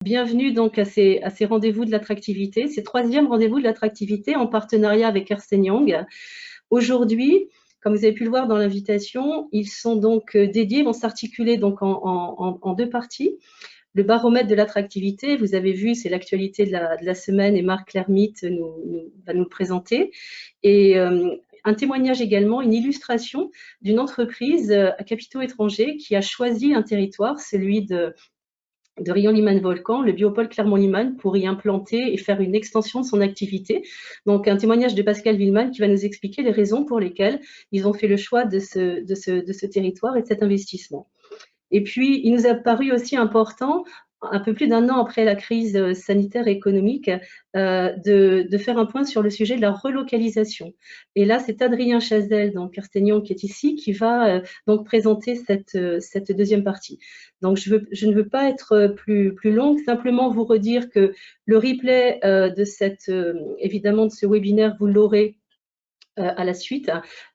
Bienvenue donc à ces rendez-vous de l'attractivité, ces troisième rendez-vous de l'attractivité en partenariat avec Ernst & Young. Aujourd'hui, comme vous avez pu le voir dans l'invitation, ils sont donc dédiés, vont s'articuler donc en deux parties. Le baromètre de l'attractivité, vous avez vu, c'est l'actualité de la semaine et Marc Lermite va nous le présenter. Et un témoignage également, une illustration d'une entreprise à capitaux étrangers qui a choisi un territoire, celui de Rion-Liman-Volcan, le biopôle Clermont-Liman, pour y implanter et faire une extension de son activité. Donc, un témoignage de Pascal Villeman qui va nous expliquer les raisons pour lesquelles ils ont fait le choix de ce territoire et de cet investissement. Et puis, il nous a paru aussi important, un peu plus d'un an après la crise sanitaire et économique, de faire un point sur le sujet de la relocalisation. Et là, c'est Adrien Chazelle, donc Ernst & Young, qui est ici, qui va donc présenter cette deuxième partie. Donc, je ne veux pas être plus longue, simplement vous redire que le replay évidemment, de ce webinaire, vous l'aurez à la suite,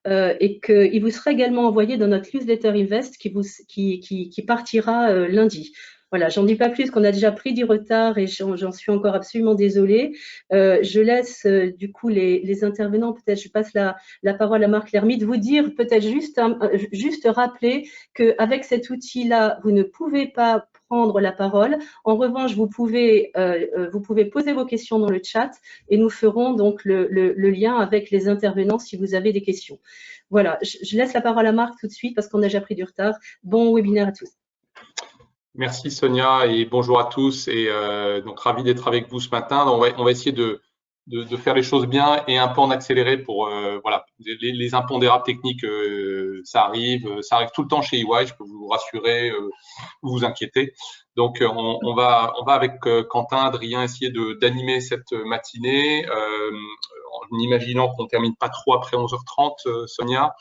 et qu'il vous sera également envoyé dans notre newsletter Invest qui partira lundi. Voilà, j'en dis pas plus, qu'on a déjà pris du retard et j'en suis encore absolument désolée. Je laisse du coup les intervenants, peut-être je passe la parole à Marc Lermite, vous dire peut-être juste rappeler qu'avec cet outil-là, vous ne pouvez pas prendre la parole. En revanche, vous pouvez poser vos questions dans le chat et nous ferons donc le lien avec les intervenants si vous avez des questions. Voilà, je laisse la parole à Marc tout de suite parce qu'on a déjà pris du retard. Bon webinaire à tous. Merci Sonia et bonjour à tous. Et donc ravi d'être avec vous ce matin. On va essayer de faire les choses bien et un peu en accéléré pour voilà, les impondérables techniques, ça arrive tout le temps chez EY, je peux vous rassurer, vous inquiéter. Donc on va avec Quentin, Adrien, essayer d'animer cette matinée en imaginant qu'on termine pas trop après 11h30, Sonia,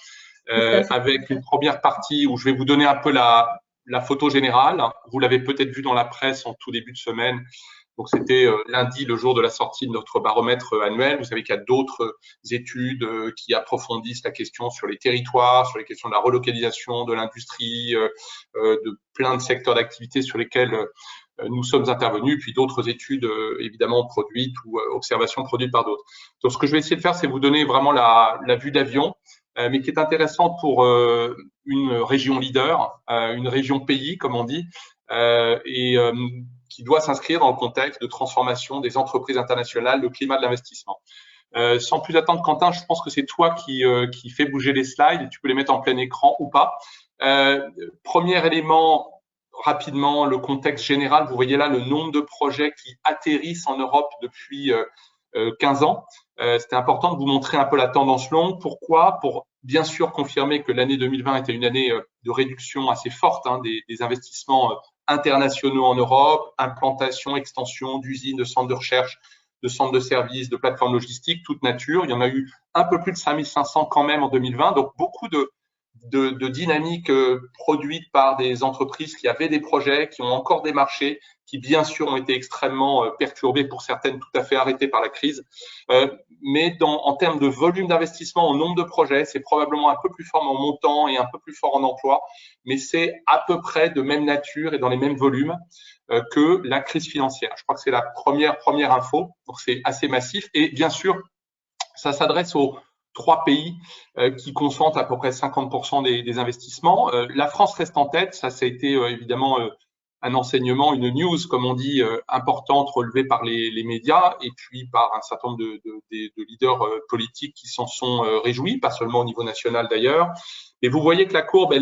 avec une première partie où je vais vous donner un peu la photo générale. Vous l'avez peut-être vu dans la presse en tout début de semaine. Donc, c'était lundi, le jour de la sortie de notre baromètre annuel. Vous savez qu'il y a d'autres études qui approfondissent la question sur les territoires, sur les questions de la relocalisation, de l'industrie, de plein de secteurs d'activité sur lesquels nous sommes intervenus, puis d'autres études évidemment produites ou observations produites par d'autres. Donc, ce que je vais essayer de faire, c'est vous donner vraiment la vue d'avion, mais qui est intéressante pour une région leader, une région pays, comme on dit, et qui doit s'inscrire dans le contexte de transformation des entreprises internationales, le climat de l'investissement. Sans plus attendre, Quentin, je pense que c'est toi qui fait bouger les slides. Tu peux les mettre en plein écran ou pas. Premier élément, rapidement, le contexte général. Vous voyez là le nombre de projets qui atterrissent en Europe depuis 15 ans. C'était important de vous montrer un peu la tendance longue. Pourquoi? Pour bien sûr confirmer que l'année 2020 était une année de réduction assez forte des investissements internationaux en Europe, implantation, extension d'usines, de centres de recherche, de centres de services, de plateformes logistiques, toute nature. Il y en a eu un peu plus de 5500 quand même en 2020, donc beaucoup de dynamiques produites par des entreprises qui avaient des projets, qui ont encore des marchés, qui bien sûr ont été extrêmement perturbés, pour certaines tout à fait arrêtés par la crise. Mais en termes de volume d'investissement, au nombre de projets, c'est probablement un peu plus fort en montant et un peu plus fort en emploi, mais c'est à peu près de même nature et dans les mêmes volumes que la crise financière. Je crois que c'est la première info, donc c'est assez massif. Et bien sûr, ça s'adresse aux 3 pays qui concentrent à peu près 50% des investissements. La France reste en tête, ça a été évidemment un enseignement, une news, comme on dit, importante relevée par les médias et puis par un certain nombre de leaders politiques qui s'en sont réjouis, pas seulement au niveau national d'ailleurs. Et vous voyez que la courbe,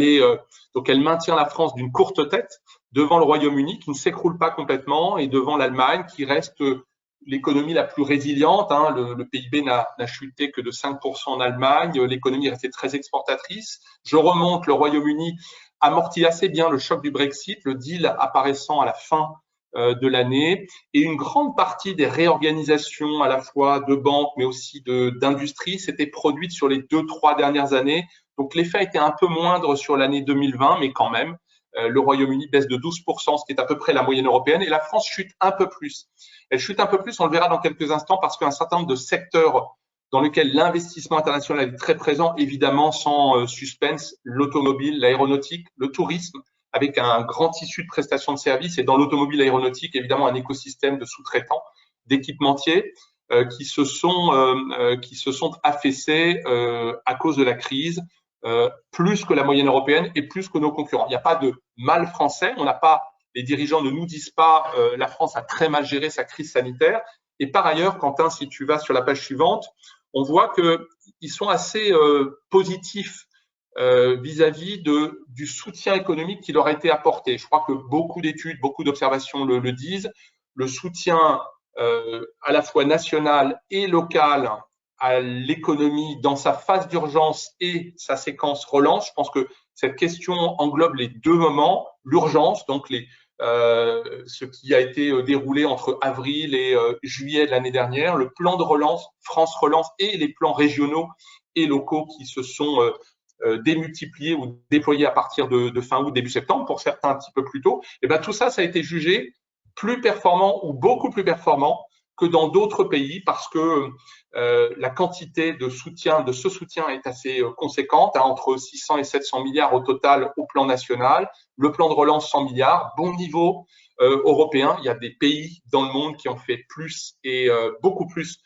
donc elle maintient la France d'une courte tête devant le Royaume-Uni qui ne s'écroule pas complètement et devant l'Allemagne qui reste l'économie la plus résiliente. Le PIB n'a chuté que de 5% en Allemagne. L'économie est restée très exportatrice. Je remonte, le Royaume-Uni amortit assez bien le choc du Brexit, le deal apparaissant à la fin de l'année. Et une grande partie des réorganisations à la fois de banques, mais aussi d'industrie, s'était produite sur les 2-3 dernières années. Donc, l'effet a été un peu moindre sur l'année 2020, mais quand même. Le Royaume-Uni baisse de 12%, ce qui est à peu près la moyenne européenne, et la France chute un peu plus. Elle chute un peu plus, on le verra dans quelques instants, parce qu'un certain nombre de secteurs dans lesquels l'investissement international est très présent, évidemment sans suspense, l'automobile, l'aéronautique, le tourisme, avec un grand tissu de prestations de services et dans l'automobile aéronautique, évidemment, un écosystème de sous-traitants, d'équipementiers qui se sont affaissés à cause de la crise, plus que la moyenne européenne et plus que nos concurrents. Il n'y a pas de mal français, les dirigeants ne nous disent pas la France a très mal géré sa crise sanitaire. Et par ailleurs, Quentin, si tu vas sur la page suivante, on voit qu'ils sont assez positifs vis-à-vis du soutien économique qui leur a été apporté. Je crois que beaucoup d'études, beaucoup d'observations le disent. Le soutien à la fois national et local à l'économie dans sa phase d'urgence et sa séquence relance. Je pense que cette question englobe les deux moments, l'urgence, donc ce qui a été déroulé entre avril et juillet de l'année dernière, le plan de relance, France Relance, et les plans régionaux et locaux qui se sont démultipliés ou déployés à partir de fin août, début septembre, pour certains un petit peu plus tôt. Et bien tout ça, ça a été jugé plus performant ou beaucoup plus performant que dans d'autres pays parce que la quantité de ce soutien est assez conséquente, entre 600 et 700 milliards au total au plan national. Le plan de relance, 100 milliards, bon niveau européen. Il y a des pays dans le monde qui ont fait plus et beaucoup plus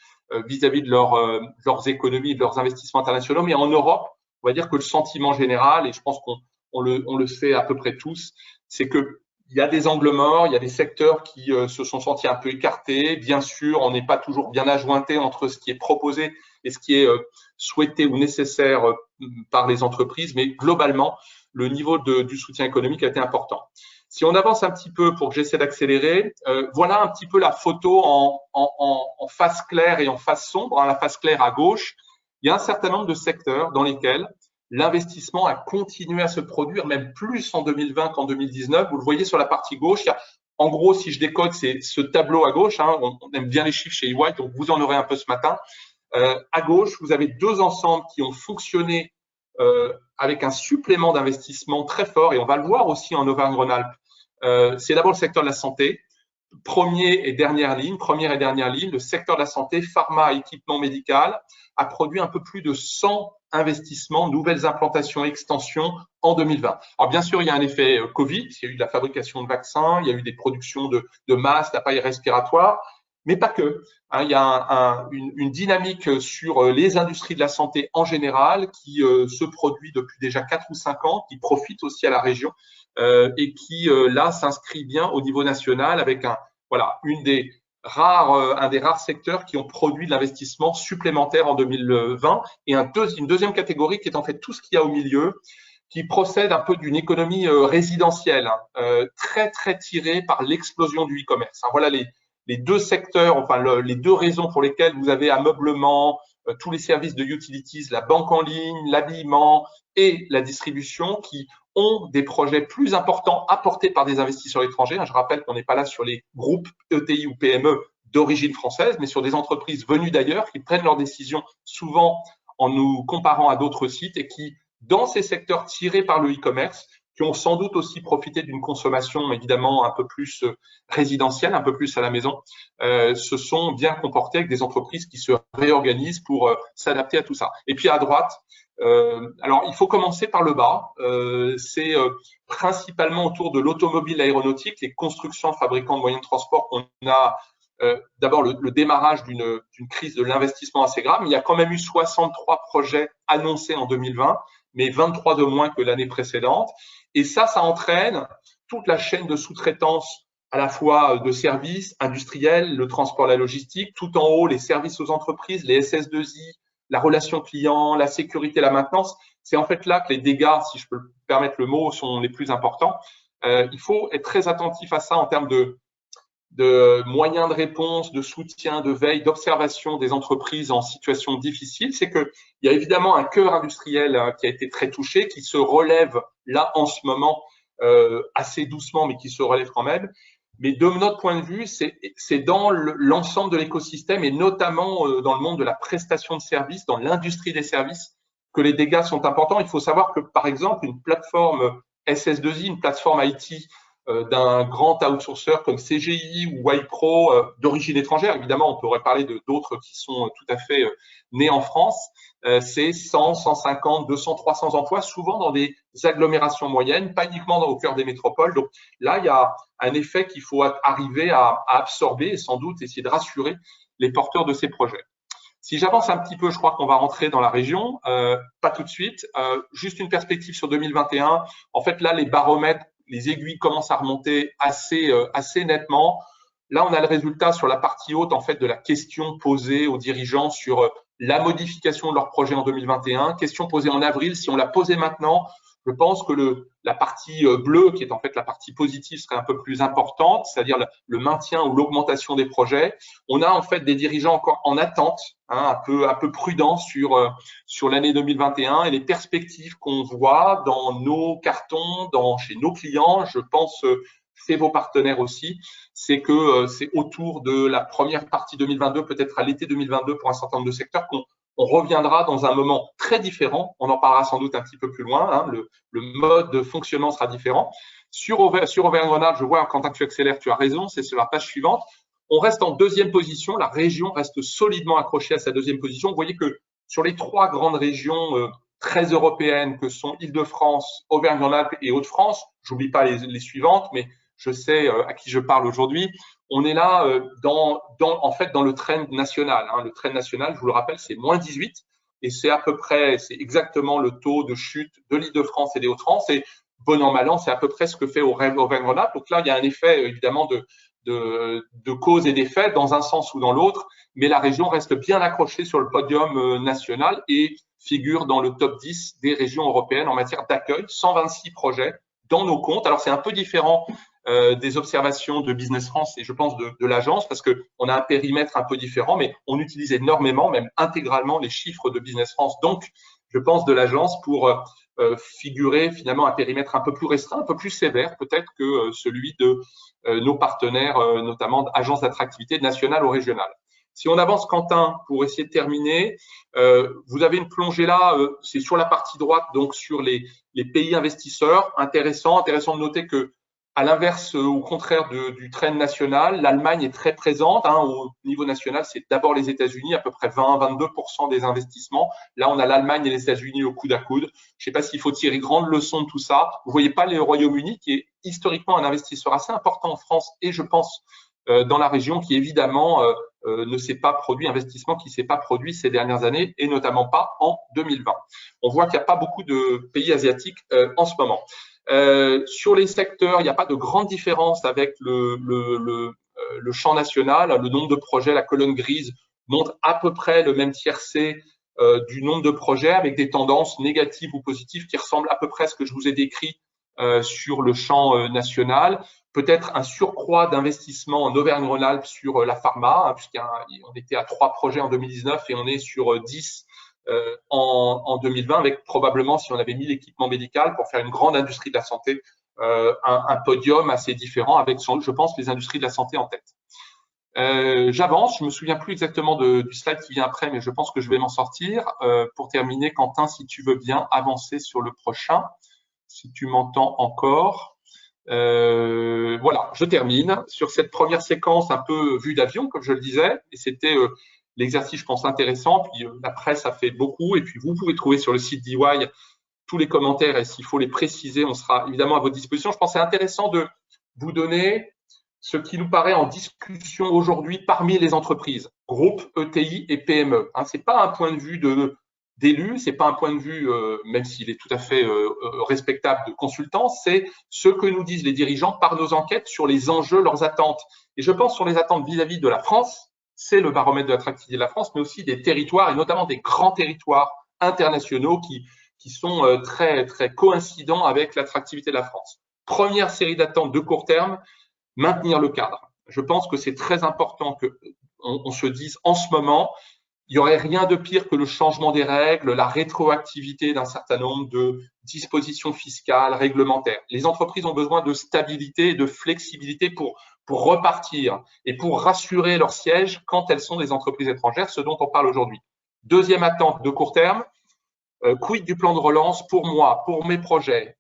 vis-à-vis de leurs économies, de leurs investissements internationaux. Mais en Europe, on va dire que le sentiment général, et je pense qu'on le sait à peu près tous, c'est que il y a des angles morts, il y a des secteurs qui se sont sentis un peu écartés. Bien sûr, on n'est pas toujours bien adjointé entre ce qui est proposé et ce qui est souhaité ou nécessaire par les entreprises, mais globalement, le niveau du soutien économique a été important. Si on avance un petit peu pour que j'essaie d'accélérer, voilà un petit peu la photo en face claire et en face sombre. La face claire à gauche, il y a un certain nombre de secteurs dans lesquels l'investissement a continué à se produire, même plus en 2020 qu'en 2019. Vous le voyez sur la partie gauche. Il y a, en gros, si je décode, c'est ce tableau à gauche. On aime bien les chiffres chez EY, donc vous en aurez un peu ce matin. À gauche, vous avez deux ensembles qui ont fonctionné avec un supplément d'investissement très fort, et on va le voir aussi en Auvergne-Rhône-Alpes. C'est d'abord le secteur de la santé. Première et dernière ligne, le secteur de la santé, pharma, équipement médical, a produit un peu plus de 100 investissements, nouvelles implantations, extensions en 2020. Alors bien sûr, il y a un effet Covid, il y a eu de la fabrication de vaccins, il y a eu des productions de masques, d'appareils respiratoires, mais pas que. Il y a une dynamique sur les industries de la santé en général qui se produit depuis déjà 4 ou 5 ans, qui profite aussi à la région et qui là s'inscrit bien au niveau national avec un des rares secteurs qui ont produit de l'investissement supplémentaire en 2020 et une deuxième catégorie qui est en fait tout ce qu'il y a au milieu, qui procède un peu d'une économie résidentielle, très très tirée par l'explosion du e-commerce. Voilà les deux secteurs, enfin les deux raisons pour lesquelles vous avez ameublement, tous les services de utilities, la banque en ligne, l'habillement et la distribution qui ont des projets plus importants apportés par des investisseurs étrangers. Je rappelle qu'on n'est pas là sur les groupes ETI ou PME d'origine française, mais sur des entreprises venues d'ailleurs qui prennent leurs décisions souvent en nous comparant à d'autres sites et qui, dans ces secteurs tirés par le e-commerce, qui ont sans doute aussi profité d'une consommation évidemment un peu plus résidentielle, un peu plus à la maison, se sont bien comportés avec des entreprises qui se réorganisent pour s'adapter à tout ça. Et puis à droite, alors il faut commencer par le bas, c'est principalement autour de l'automobile aéronautique, les constructions fabricants de moyens de transport qu'on a d'abord le démarrage d'une crise de l'investissement assez grave, mais il y a quand même eu 63 projets annoncés en 2020, mais 23 de moins que l'année précédente. Et ça entraîne toute la chaîne de sous-traitance, à la fois de services industriels, le transport, la logistique, tout en haut, les services aux entreprises, les SS2I, la relation client, la sécurité, la maintenance. C'est en fait là que les dégâts, si je peux me permettre le mot, sont les plus importants. Il faut être très attentif à ça en termes de moyens de réponse, de soutien, de veille, d'observation des entreprises en situation difficile. C'est qu'il y a évidemment un cœur industriel qui a été très touché, qui se relève là en ce moment assez doucement, mais qui se relève quand même. Mais de notre point de vue, c'est dans l'ensemble de l'écosystème et notamment dans le monde de la prestation de services, dans l'industrie des services, que les dégâts sont importants. Il faut savoir que, par exemple, une plateforme SS2I, une plateforme IT d'un grand outsourceur comme CGI ou Wipro d'origine étrangère. Évidemment, on pourrait parler d'autres qui sont tout à fait nés en France. C'est 100, 150, 200, 300 emplois, souvent dans des agglomérations moyennes, pas uniquement au cœur des métropoles. Donc là, il y a un effet qu'il faut arriver à absorber et sans doute essayer de rassurer les porteurs de ces projets. Si j'avance un petit peu, je crois qu'on va rentrer dans la région. Pas tout de suite. Juste une perspective sur 2021. En fait, là, les baromètres, les aiguilles commencent à remonter assez nettement. Là, on a le résultat sur la partie haute en fait de la question posée aux dirigeants sur la modification de leur projet en 2021. Question posée en avril. Si on la posait maintenant, je pense que la partie bleue, qui est en fait la partie positive, serait un peu plus importante, c'est-à-dire le maintien ou l'augmentation des projets. On a en fait des dirigeants encore en attente, un peu prudents sur l'année 2021 et les perspectives qu'on voit dans nos cartons, chez nos clients, je pense chez vos partenaires aussi, c'est que c'est autour de la première partie 2022, peut-être à l'été 2022 pour un certain nombre de secteurs on reviendra dans un moment très différent. On en parlera sans doute un petit peu plus loin. Le mode de fonctionnement sera différent. Sur Auvergne-Rhône-Alpes, je vois, Quentin, que tu accélères, tu as raison, c'est sur la page suivante. On reste en deuxième position. La région reste solidement accrochée à sa deuxième position. Vous voyez que sur les trois grandes régions très européennes que sont Île-de-France, Auvergne-Rhône-Alpes et Hauts-de-France, j'oublie pas les suivantes, mais je sais à qui je parle aujourd'hui. On est là en fait dans le trend national. Le trend national, je vous le rappelle, c'est moins 18 et c'est exactement le taux de chute de l'Île-de-France et des Hauts-de-France. Et bon an, mal an, c'est à peu près ce que fait Auvergne-Rhône-Alpes. Donc là, il y a un effet évidemment de cause et d'effet dans un sens ou dans l'autre, mais la région reste bien accrochée sur le podium national et figure dans le top 10 des régions européennes en matière d'accueil. 126 projets dans nos comptes. Alors c'est un peu différent des observations de Business France et je pense de l'agence parce qu'on a un périmètre un peu différent, mais on utilise énormément, même intégralement, les chiffres de Business France. Donc, je pense de l'agence pour figurer finalement un périmètre un peu plus restreint, un peu plus sévère peut-être que celui de nos partenaires, notamment agences d'attractivité nationales ou régionales. Si on avance, Quentin, pour essayer de terminer, vous avez une plongée là, c'est sur la partie droite, donc sur les pays investisseurs. Intéressant de noter que à l'inverse, au contraire du trend national, l'Allemagne est très présente. Au niveau national, c'est d'abord les États-Unis, à peu près 20-22% des investissements. Là, on a l'Allemagne et les États-Unis au coude à coude. Je ne sais pas s'il faut tirer grande leçon de tout ça. Vous ne voyez pas le Royaume-Uni, qui est historiquement un investisseur assez important en France et je pense dans la région, qui évidemment ne s'est pas produit, investissement qui ne s'est pas produit ces dernières années et notamment pas en 2020. On voit qu'il n'y a pas beaucoup de pays asiatiques en ce moment. Sur les secteurs, il n'y a pas de grande différence avec le champ national. Le nombre de projets, la colonne grise, montre à peu près le même tiercé du nombre de projets avec des tendances négatives ou positives qui ressemblent à peu près à ce que je vous ai décrit sur le champ national. Peut-être un surcroît d'investissement en Auvergne-Rhône-Alpes sur la pharma, puisqu'on était à 3 projets en 2019 et on est sur 10 en 2020, avec probablement, si on avait mis l'équipement médical pour faire une grande industrie de la santé, un podium assez différent avec, je pense, les industries de la santé en tête. J'avance, je me souviens plus exactement du slide qui vient après, mais je pense que je vais m'en sortir. Pour terminer, Quentin, si tu veux bien avancer sur le prochain, si tu m'entends encore. Voilà, je termine sur cette première séquence un peu vue d'avion, comme je le disais, et c'était l'exercice, je pense, intéressant. Puis la presse a fait beaucoup, et puis vous pouvez trouver sur le site d'EY tous les commentaires, et s'il faut les préciser, on sera évidemment à votre disposition. Je pense que c'est intéressant de vous donner ce qui nous paraît en discussion aujourd'hui parmi les entreprises, groupes, ETI et PME. C'est pas un point de vue d'élu, c'est pas un point de vue, même s'il est tout à fait respectable, de consultant, c'est ce que nous disent les dirigeants par nos enquêtes sur les enjeux, leurs attentes. Et je pense sur les attentes vis-à-vis de la France, c'est le baromètre de l'attractivité de la France, mais aussi des territoires et notamment des grands territoires internationaux qui sont très, très coïncidents avec l'attractivité de la France. Première série d'attentes de court terme, maintenir le cadre. Je pense que c'est très important qu'on se dise en ce moment, il n'y aurait rien de pire que le changement des règles, la rétroactivité d'un certain nombre de dispositions fiscales, réglementaires. Les entreprises ont besoin de stabilité et de flexibilité pour repartir et pour rassurer leur siège quand elles sont des entreprises étrangères, ce dont on parle aujourd'hui. Deuxième attente de court terme, Quid du plan de relance pour moi, pour mes projets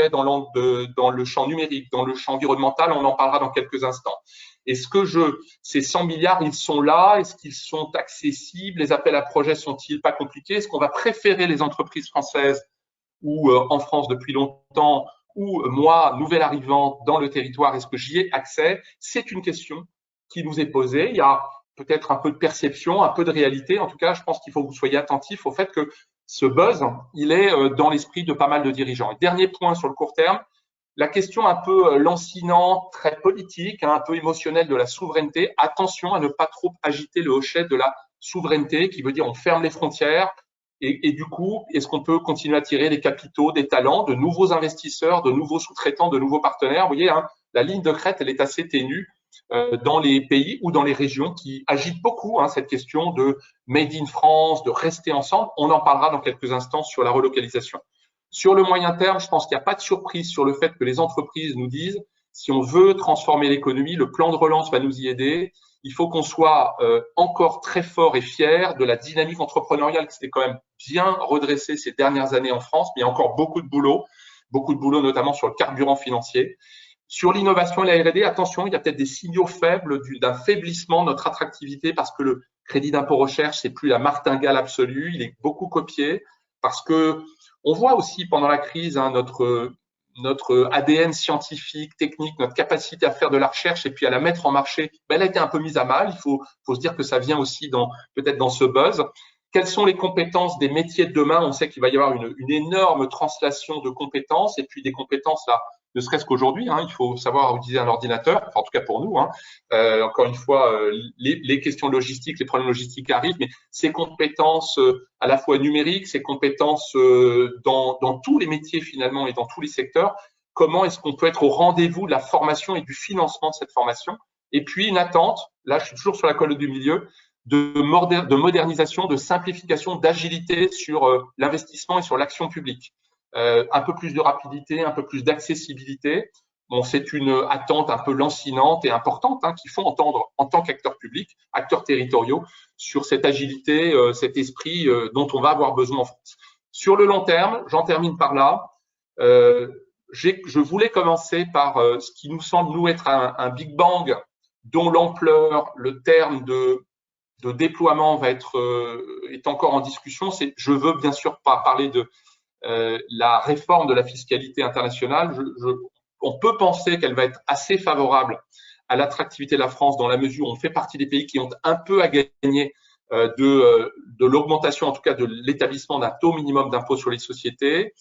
dans le champ numérique, dans le champ environnemental, on en parlera dans quelques instants. Est-ce que ces 100 milliards, ils sont là? Est-ce qu'ils sont accessibles? Les appels à projets sont-ils pas compliqués? Est-ce qu'on va préférer les entreprises françaises ou en France depuis longtemps, ou moi, nouvel arrivant dans le territoire, est-ce que j'y ai accès? C'est une question qui nous est posée. Il y a peut-être un peu de perception, un peu de réalité. En tout cas, je pense qu'il faut que vous soyez attentifs au fait que ce buzz, il est dans l'esprit de pas mal de dirigeants. Et dernier point sur le court terme, la question un peu lancinante, très politique, un peu émotionnelle de la souveraineté. Attention à ne pas trop agiter le hochet de la souveraineté, qui veut dire on ferme les frontières. Et du coup, est-ce qu'on peut continuer à tirer des capitaux, des talents, de nouveaux investisseurs, de nouveaux sous-traitants, de nouveaux partenaires? Vous voyez, hein, la ligne de crête, elle est assez ténue dans les pays ou dans les régions qui agitent beaucoup cette question de Made in France, de rester ensemble. On en parlera dans quelques instants sur la relocalisation. Sur le moyen terme, je pense qu'il n'y a pas de surprise sur le fait que les entreprises nous disent si on veut transformer l'économie, le plan de relance va nous y aider. Il faut qu'on soit encore très fort et fier de la dynamique entrepreneuriale qui s'était quand même bien redressée ces dernières années en France, mais il y a encore beaucoup de boulot notamment sur le carburant financier. Sur l'innovation et la R&D, attention, il y a peut-être des signaux faibles d'un faiblissement de notre attractivité parce que le crédit d'impôt recherche, c'est plus la martingale absolue, il est beaucoup copié parce que on voit aussi pendant la crise notre ADN scientifique, technique, notre capacité à faire de la recherche et puis à la mettre en marché, elle a été un peu mise à mal. Il faut se dire que ça vient aussi peut-être dans ce buzz. Quelles sont les compétences des métiers de demain? On sait qu'il va y avoir une énorme translation de compétences et puis des compétences là, ne serait-ce qu'aujourd'hui, il faut savoir utiliser un ordinateur, enfin, en tout cas pour nous. Encore une fois, les questions logistiques, les problèmes logistiques arrivent, mais ces compétences à la fois numériques, ces compétences dans tous les métiers finalement et dans tous les secteurs, comment est-ce qu'on peut être au rendez-vous de la formation et du financement de cette formation? Et puis une attente, là je suis toujours sur la colonne du milieu, de modernisation, de simplification, d'agilité sur l'investissement et sur l'action publique. Un peu plus de rapidité, un peu plus d'accessibilité. Bon, c'est une attente un peu lancinante et importante qu'il faut entendre en tant qu'acteurs publics, acteurs territoriaux, sur cette agilité, cet esprit dont on va avoir besoin en France. Sur le long terme, j'en termine par là. Je voulais commencer par ce qui nous semble nous être un Big Bang dont l'ampleur, le terme de déploiement est encore en discussion. Je veux bien sûr pas parler de la réforme de la fiscalité internationale. On peut penser qu'elle va être assez favorable à l'attractivité de la France dans la mesure où on fait partie des pays qui ont un peu à gagner de l'augmentation, en tout cas de l'établissement d'un taux minimum d'impôt sur les sociétés,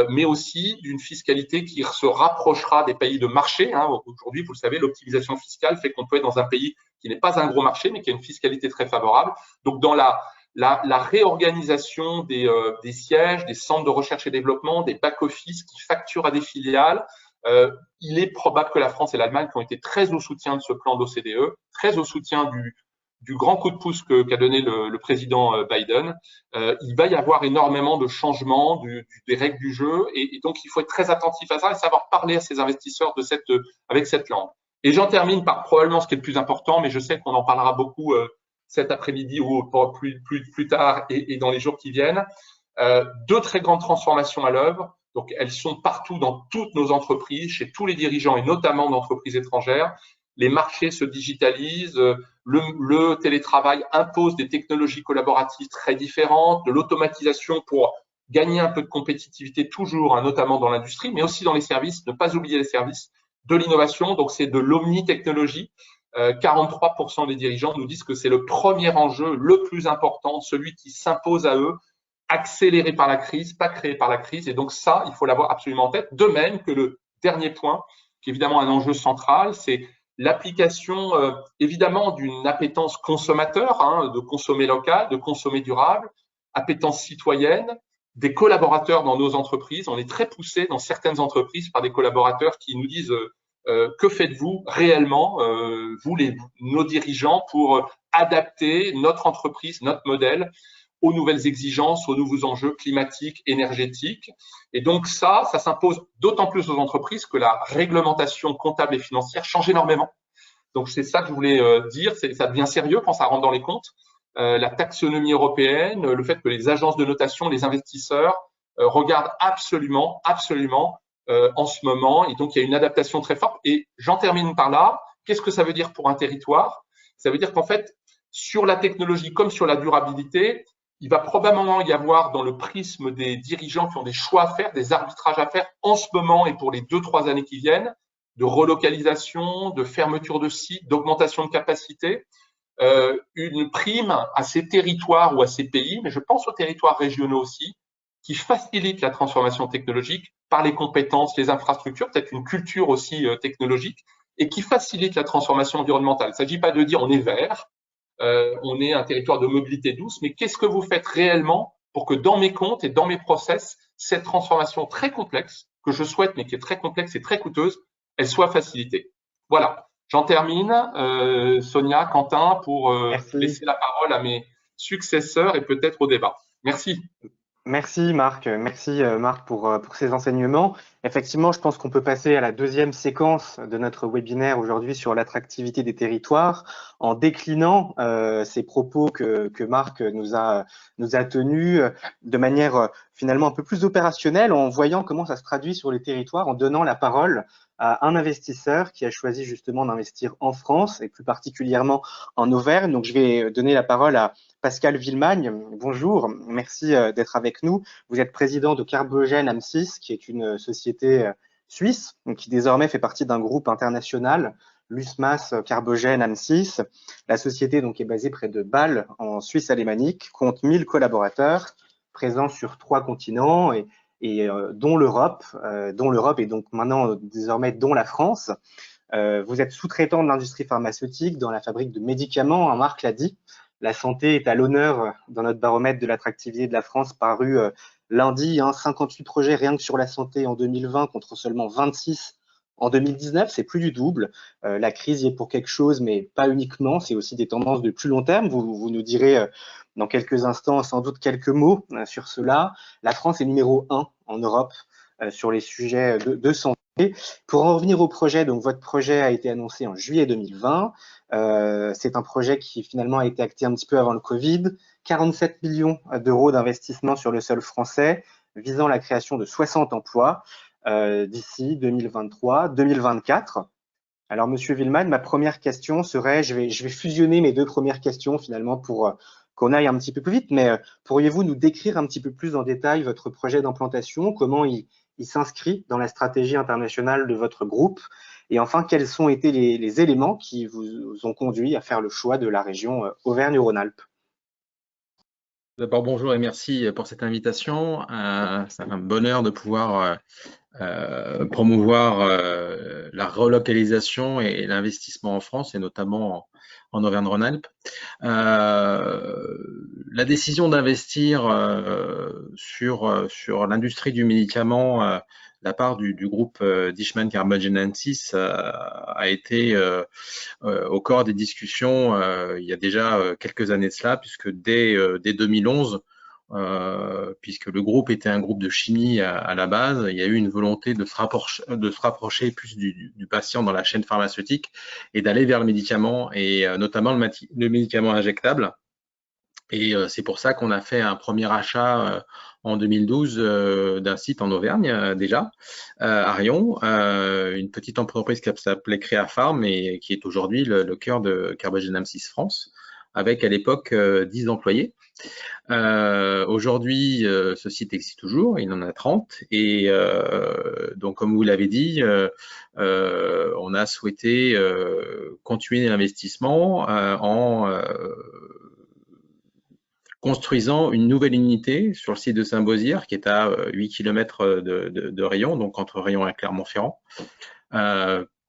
mais aussi d'une fiscalité qui se rapprochera des pays de marché. Aujourd'hui, vous le savez, l'optimisation fiscale fait qu'on peut être dans un pays qui n'est pas un gros marché, mais qui a une fiscalité très favorable. Donc, dans la réorganisation des sièges, des centres de recherche et développement, des back-office qui facturent à des filiales, il est probable que la France et l'Allemagne, qui ont été très au soutien de ce plan d'OCDE, très au soutien du grand coup de pouce qu'a donné le président Biden, il va y avoir énormément de changements des règles du jeu et donc il faut être très attentif à ça et savoir parler à ces investisseurs avec cette langue. Et j'en termine par probablement ce qui est le plus important, mais je sais qu'on en parlera beaucoup cet après-midi ou plus tard et dans les jours qui viennent. Deux très grandes transformations à l'œuvre. Donc, elles sont partout dans toutes nos entreprises, chez tous les dirigeants et notamment d'entreprises étrangères. Les marchés se digitalisent, le télétravail impose des technologies collaboratives très différentes, de l'automatisation pour gagner un peu de compétitivité toujours, notamment dans l'industrie, mais aussi dans les services, ne pas oublier les services, de l'innovation, donc c'est de l'omnitechnologie. 43% des dirigeants nous disent que c'est le premier enjeu, le plus important, celui qui s'impose à eux, accéléré par la crise, pas créé par la crise. Et donc ça, il faut l'avoir absolument en tête. De même que le dernier point, qui est évidemment un enjeu central, c'est l'application évidemment d'une appétence consommateur, de consommer local, de consommer durable, appétence citoyenne, des collaborateurs dans nos entreprises. On est très poussé dans certaines entreprises par des collaborateurs qui nous disent que faites-vous réellement, nos dirigeants, pour adapter notre entreprise, notre modèle aux nouvelles exigences, aux nouveaux enjeux climatiques, énergétiques. Et donc ça s'impose d'autant plus aux entreprises que la réglementation comptable et financière change énormément. Donc c'est ça que je voulais dire, ça devient sérieux quand ça rentre dans les comptes. la taxonomie européenne, le fait que les agences de notation, les investisseurs regardent absolument en ce moment. Et donc, il y a une adaptation très forte. Et j'en termine par là. Qu'est-ce que ça veut dire pour un territoire? Ça veut dire qu'en fait, sur la technologie comme sur la durabilité, il va probablement y avoir dans le prisme des dirigeants qui ont des choix à faire, des arbitrages à faire en ce moment et pour les 2-3 années qui viennent, de relocalisation, de fermeture de sites, d'augmentation de capacité, une prime à ces territoires ou à ces pays, mais je pense aux territoires régionaux aussi, qui facilitent la transformation technologique par les compétences, les infrastructures, peut-être une culture aussi technologique, et qui facilitent la transformation environnementale. Il ne s'agit pas de dire on est vert, on est un territoire de mobilité douce, mais qu'est-ce que vous faites réellement pour que dans mes comptes et dans mes process, cette transformation très complexe, que je souhaite, mais qui est très complexe et très coûteuse, elle soit facilitée. Voilà, j'en termine. Sonia, Quentin, pour laisser la parole à mes successeurs et peut-être au débat. Merci. Merci Marc, pour ces enseignements. Effectivement, je pense qu'on peut passer à la deuxième séquence de notre webinaire aujourd'hui sur l'attractivité des territoires en déclinant ces propos que Marc nous a tenus de manière finalement un peu plus opérationnelle, en voyant comment ça se traduit sur les territoires, en donnant la parole à un investisseur qui a choisi justement d'investir en France et plus particulièrement en Auvergne. Donc, je vais donner la parole à Pascal Villemagne. Bonjour, merci d'être avec nous. Vous êtes président de Carbogène AM6, qui est une société suisse, qui désormais fait partie d'un groupe international, l'USMAS Carbogène AM6. La société donc est basée près de Bâle, en Suisse alémanique, compte 1000 collaborateurs, présents sur 3 continents et dont l'Europe et donc maintenant désormais dont la France. Vous êtes sous-traitant de l'industrie pharmaceutique dans la fabrique de médicaments, hein, Marc l'a dit. La santé est à l'honneur dans notre baromètre de l'attractivité de la France paru lundi, 58 projets rien que sur la santé en 2020 contre seulement 26 en 2019, c'est plus du double. La crise y est pour quelque chose, mais pas uniquement, c'est aussi des tendances de plus long terme. Vous nous direz dans quelques instants sans doute quelques mots sur cela. La France est numéro 1 en Europe sur les sujets de santé. Pour en revenir au projet, donc votre projet a été annoncé en juillet 2020. C'est un projet qui finalement a été acté un petit peu avant le Covid. 47 millions d'euros d'investissement sur le sol français, visant la création de 60 emplois d'ici 2023-2024. Alors, Monsieur Villemagne, ma première question serait, je vais fusionner mes 2 premières questions finalement pour qu'on aille un petit peu plus vite, mais pourriez-vous nous décrire un petit peu plus en détail votre projet d'implantation, comment il s'inscrit dans la stratégie internationale de votre groupe, et enfin, quels ont été les éléments qui vous ont conduit à faire le choix de la région Auvergne-Rhône-Alpes? D'abord, bonjour et merci pour cette invitation. C'est un bonheur de pouvoir promouvoir la relocalisation et l'investissement en France, et notamment en Auvergne-Rhône-Alpes. La décision d'investir sur l'industrie du médicament de la part du groupe Deichmann Carbogène AM6 a été au corps des discussions il y a déjà quelques années de cela, puisque dès 2011, puisque le groupe était un groupe de chimie à la base, il y a eu une volonté de se rapprocher plus du patient dans la chaîne pharmaceutique et d'aller vers le médicament, et notamment le médicament injectable. Et c'est pour ça qu'on a fait un premier achat en 2012 d'un site en Auvergne déjà, à Rion, une petite entreprise qui s'appelait Créapharm et qui est aujourd'hui le cœur de Carbogène AM6 France, avec à l'époque 10 employés. Aujourd'hui, ce site existe toujours, il en a 30, et donc comme vous l'avez dit, on a souhaité continuer l'investissement en construisant une nouvelle unité sur le site de Saint-Beauzire, qui est à 8 km de Rion, donc entre Rion et Clermont-Ferrand,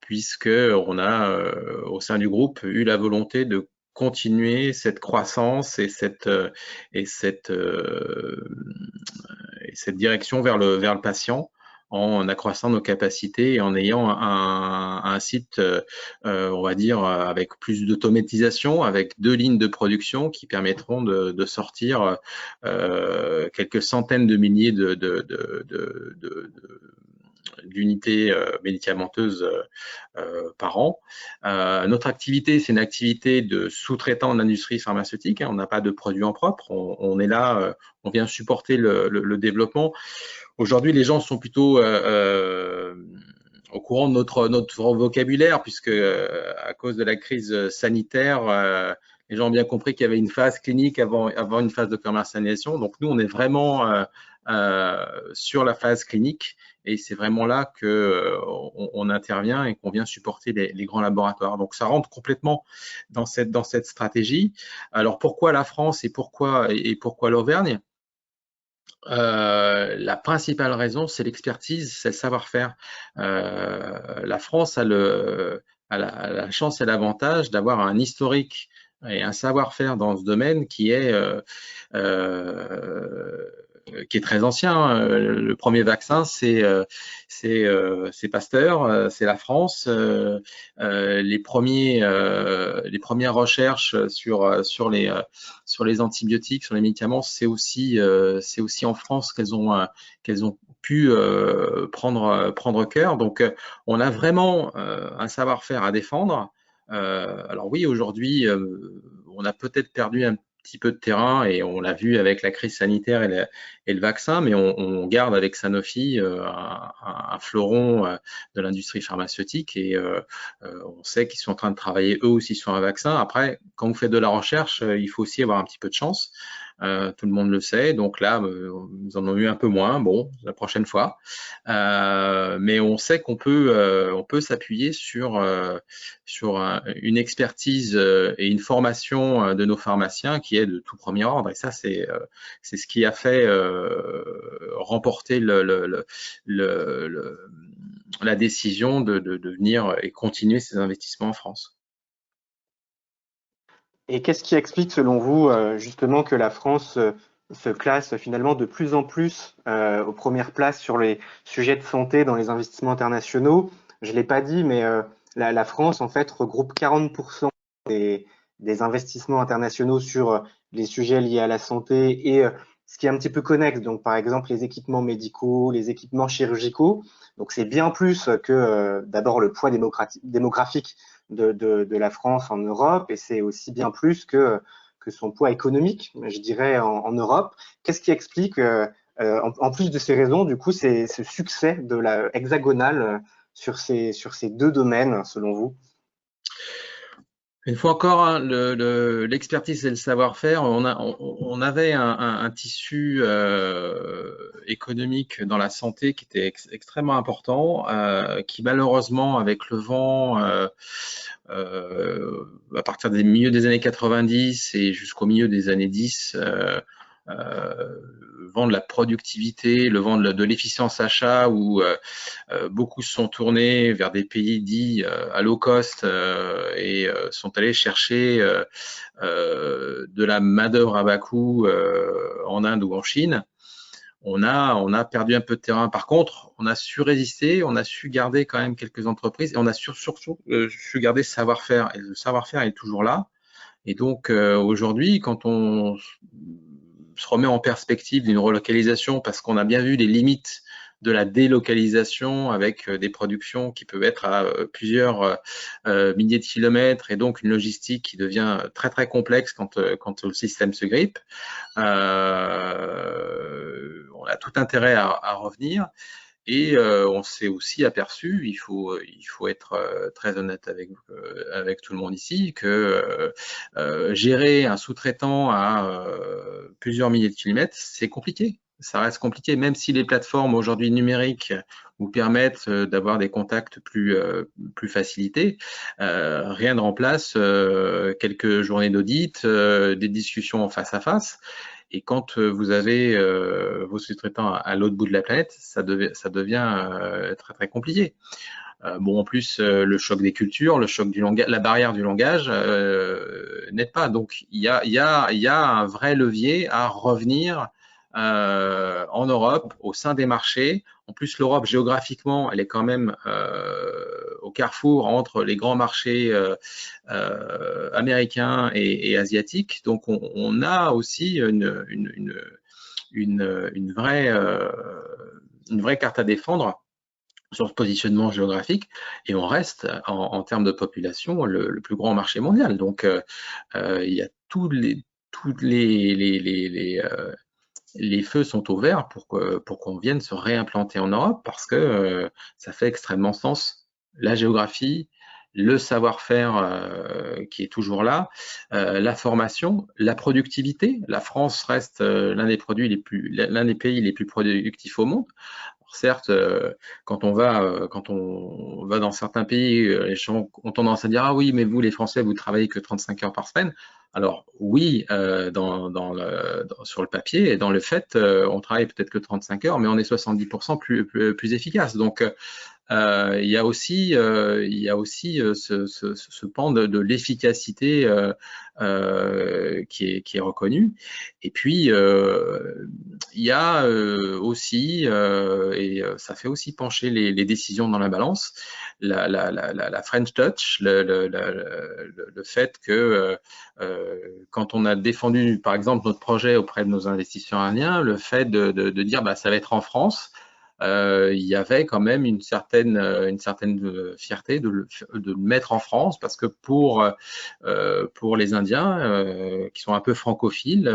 puisqu'on a, au sein du groupe, eu la volonté de continuer cette croissance et cette direction vers le patient, en accroissant nos capacités et en ayant un site, on va dire, avec plus d'automatisation, avec 2 lignes de production qui permettront de sortir quelques centaines de milliers d'unités médicamenteuses par an. Notre activité, c'est une activité de sous-traitant de l'industrie pharmaceutique. On n'a pas de produits en propre. On est là, on vient supporter le développement. Aujourd'hui, les gens sont plutôt au courant de notre vocabulaire, puisque à cause de la crise sanitaire, les gens ont bien compris qu'il y avait une phase clinique avant une phase de commercialisation. Donc nous, on est vraiment sur la phase clinique, et c'est vraiment là qu'on intervient et qu'on vient supporter les grands laboratoires. Donc ça rentre complètement dans cette stratégie. Alors pourquoi la France et pourquoi l'Auvergne? La principale raison, c'est l'expertise, c'est le savoir-faire. La France a la chance et l'avantage d'avoir un historique et un savoir-faire dans ce domaine qui est très ancien. Le premier vaccin, c'est Pasteur, c'est la France. Les premières recherches sur les antibiotiques, sur les médicaments, c'est aussi en France qu'elles ont pu prendre cœur. Donc, on a vraiment un savoir-faire à défendre. Alors oui, aujourd'hui, on a peut-être perdu un petit peu de terrain, et on l'a vu avec la crise sanitaire et le vaccin, mais on garde avec Sanofi un fleuron de l'industrie pharmaceutique, et on sait qu'ils sont en train de travailler eux aussi sur un vaccin. Après, quand vous faites de la recherche, il faut aussi avoir un petit peu de chance. Tout le monde le sait, donc là, nous en avons eu un peu moins, bon, la prochaine fois. Mais on sait qu'on peut s'appuyer sur une expertise et une formation de nos pharmaciens qui est de tout premier ordre, et ça, c'est ce qui a fait remporter la décision de venir et continuer ces investissements en France. Et qu'est-ce qui explique, selon vous, justement, que la France se classe finalement de plus en plus aux premières places sur les sujets de santé dans les investissements internationaux? Je ne l'ai pas dit, mais la France, en fait, regroupe 40% des investissements internationaux sur les sujets liés à la santé et ce qui est un petit peu connexe. Donc, par exemple, les équipements médicaux, les équipements chirurgicaux. Donc, c'est bien plus que d'abord le poids démographique de la France en Europe, et c'est aussi bien plus que son poids économique, je dirais, en Europe. Qu'est-ce qui explique, en plus de ces raisons, du coup, ce succès de la hexagonale sur ces deux domaines, selon vous? Une fois encore, hein, l'expertise et le savoir-faire, on avait un tissu économique dans la santé qui était extrêmement important, qui malheureusement, avec le vent, à partir des milieux des années 90 et jusqu'au milieu des années 10, le vent de la productivité, le vent de l'efficience achat, où beaucoup se sont tournés vers des pays dits à low cost et sont allés chercher de la main-d'œuvre à bas coût en Inde ou en Chine. On a perdu un peu de terrain. Par contre, on a su résister, on a su garder quand même quelques entreprises, et on a surtout su garder ce savoir-faire. Et le savoir-faire est toujours là. Et donc aujourd'hui, quand on se remet en perspective d'une relocalisation, parce qu'on a bien vu les limites de la délocalisation avec des productions qui peuvent être à plusieurs milliers de kilomètres, et donc une logistique qui devient très très complexe quand le système se grippe. On a tout intérêt à revenir. Et on s'est aussi aperçu, il faut être très honnête avec tout le monde ici, que gérer un sous-traitant à plusieurs milliers de kilomètres, c'est compliqué. Ça reste compliqué, même si les plateformes aujourd'hui numériques vous permettent d'avoir des contacts plus facilités. Rien ne remplace quelques journées d'audit, des discussions en face à face. Et quand vous avez vos sous-traitants à l'autre bout de la planète, ça devient très très compliqué. Bon, en plus, le choc des cultures, le choc du langage, la barrière du langage n'aide pas. Donc, il y a un vrai levier à revenir en Europe, au sein des marchés. En plus, l'Europe, géographiquement, elle est quand même au carrefour entre les grands marchés américains et asiatiques. Donc, on a aussi une vraie carte à défendre sur ce positionnement géographique, et on reste en termes de population le plus grand marché mondial. Donc il y a les feux sont ouverts pour qu'on vienne se réimplanter en Europe, parce que ça fait extrêmement sens. La géographie, le savoir-faire qui est toujours là, la formation, la productivité. La France reste l'un des pays les plus productifs au monde. Alors certes, quand on va dans certains pays, les gens ont tendance à dire ah oui, mais vous les Français, vous travaillez que 35 heures par semaine. Alors oui, sur le papier et dans le fait, on travaille peut-être que 35 heures, mais on est 70% plus efficace. Donc il y a aussi ce pan de l'efficacité qui est reconnu. Et puis il y a aussi, et ça fait aussi pencher les décisions dans la balance, la French Touch, le fait que quand on a défendu par exemple notre projet auprès de nos investisseurs indiens, le fait de dire bah, ça va être en France, il y avait quand même une certaine fierté de le mettre en France, parce que pour les Indiens qui sont un peu francophiles,